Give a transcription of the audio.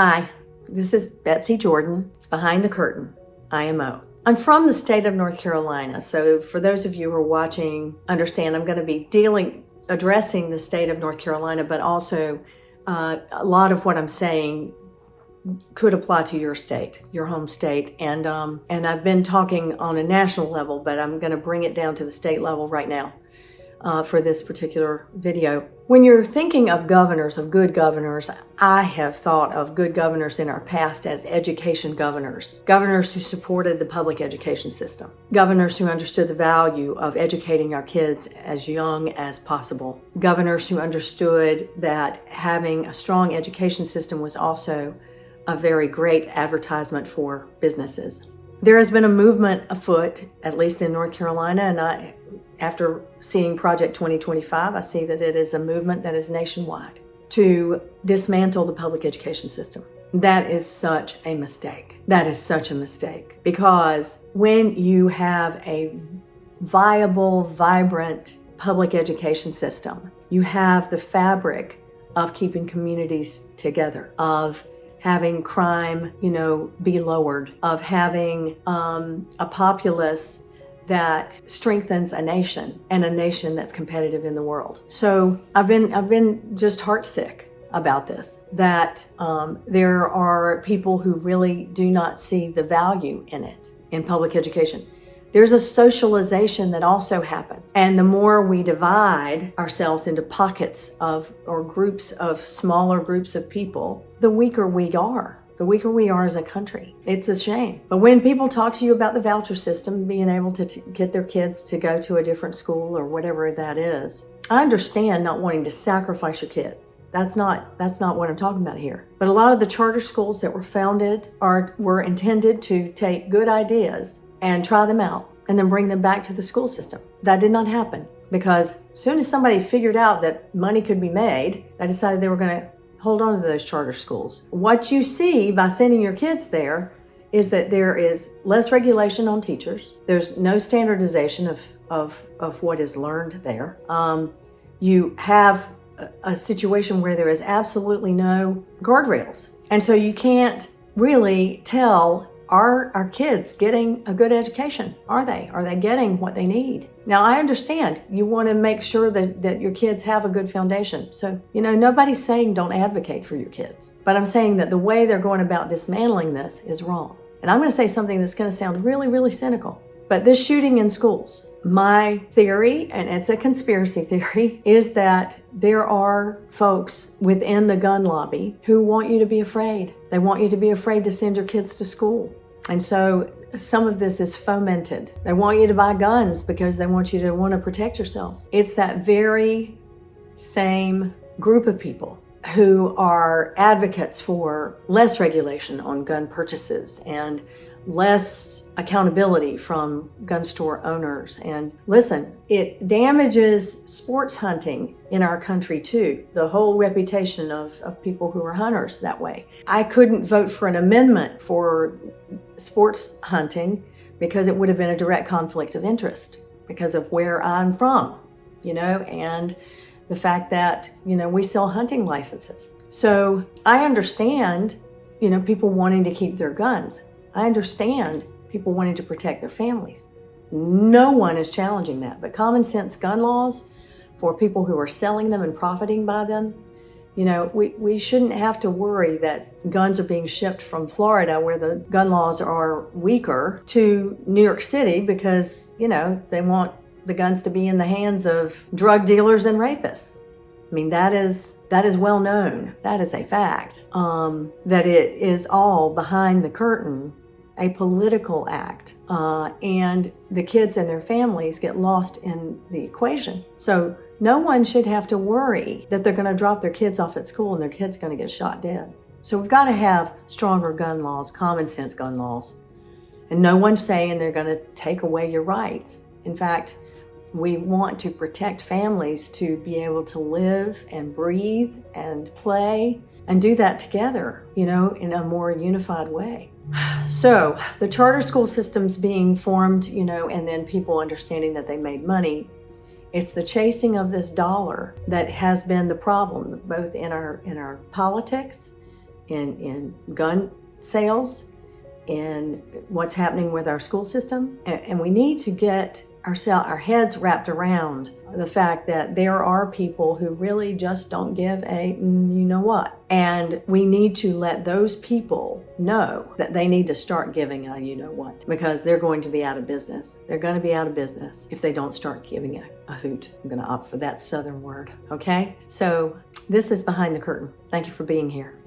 Hi, this is Betsy Jordan. It's Behind the Curtain IMO. I'm from the state of North Carolina, so for those of you who are watching, understand I'm going to be addressing the state of North Carolina, but also a lot of what I'm saying could apply to your state, your home state, and I've been talking on a national level, but I'm going to bring it down to the state level right now for this particular video. When you're thinking of governors, of good governors, I have thought of good governors in our past as education governors. Governors who supported the public education system. Governors who understood the value of educating our kids as young as possible. Governors who understood that having a strong education system was also a very great advertisement for businesses. There has been a movement afoot, at least in North Carolina, and after seeing Project 2025, I see that it is a movement that is nationwide to dismantle the public education system. That is such a mistake. That is such a mistake, because when you have a viable, vibrant public education system, you have the fabric of keeping communities together, of having crime, be lowered, of having a populace that strengthens a nation, and a nation that's competitive in the world. So I've been just heartsick about this, that there are people who really do not see the value in it, in public education. There's a socialization that also happens. And the more we divide ourselves into pockets or groups of smaller groups of people, the weaker we are. The weaker we are as a country. It's a shame. But when people talk to you about the voucher system, being able to get their kids to go to a different school or whatever that is, I understand not wanting to sacrifice your kids. That's not what I'm talking about here. But a lot of the charter schools that were founded were intended to take good ideas and try them out and then bring them back to the school system. That did not happen, because as soon as somebody figured out that money could be made, they decided they were going to hold on to those charter schools. What you see by sending your kids there is that there is less regulation on teachers. There's no standardization of what is learned there. You have a situation where there is absolutely no guardrails. And so you can't really tell, are our kids getting a good education? Are they? Are they getting what they need? Now, I understand you want to make sure that your kids have a good foundation. So, nobody's saying don't advocate for your kids. But I'm saying that the way they're going about dismantling this is wrong. And I'm going to say something that's going to sound really, really cynical. But this shooting in schools, my theory, and it's a conspiracy theory, is that there are folks within the gun lobby who want you to be afraid. They want you to be afraid to send your kids to school. And so some of this is fomented. They want you to buy guns because they want you to want to protect yourselves. It's that very same group of people who are advocates for less regulation on gun purchases and less accountability from gun store owners. And listen, it damages sports hunting in our country too, the whole reputation of people who are hunters that way. I couldn't vote for an amendment for sports hunting because it would have been a direct conflict of interest because of where I'm from, and the fact that, we sell hunting licenses. So I understand, people wanting to keep their guns. I understand people wanting to protect their families. No one is challenging that. But common sense gun laws for people who are selling them and profiting by them, we shouldn't have to worry that guns are being shipped from Florida, where the gun laws are weaker, to New York City because, they want the guns to be in the hands of drug dealers and rapists. I mean, that is well known. That is a fact. That it is all behind the curtain, a political act, and the kids and their families get lost in the equation. So no one should have to worry that they're going to drop their kids off at school and their kid's going to get shot dead. So we've got to have stronger gun laws, common sense gun laws. And no one's saying they're going to take away your rights. In fact, we want to protect families to be able to live and breathe and play and do that together, in a more unified way. So the charter school systems being formed, and then people understanding that they made money, it's the chasing of this dollar that has been the problem, both in our politics, in gun sales, in what's happening with our school system. And we need to get our heads wrapped around the fact that there are people who really just don't give a you know what. And we need to let those people know that they need to start giving a you know what, because they're going to be out of business. They're going to be out of business if they don't start giving a hoot. I'm going to opt for that Southern word. Okay? So this is Behind the Curtain. Thank you for being here.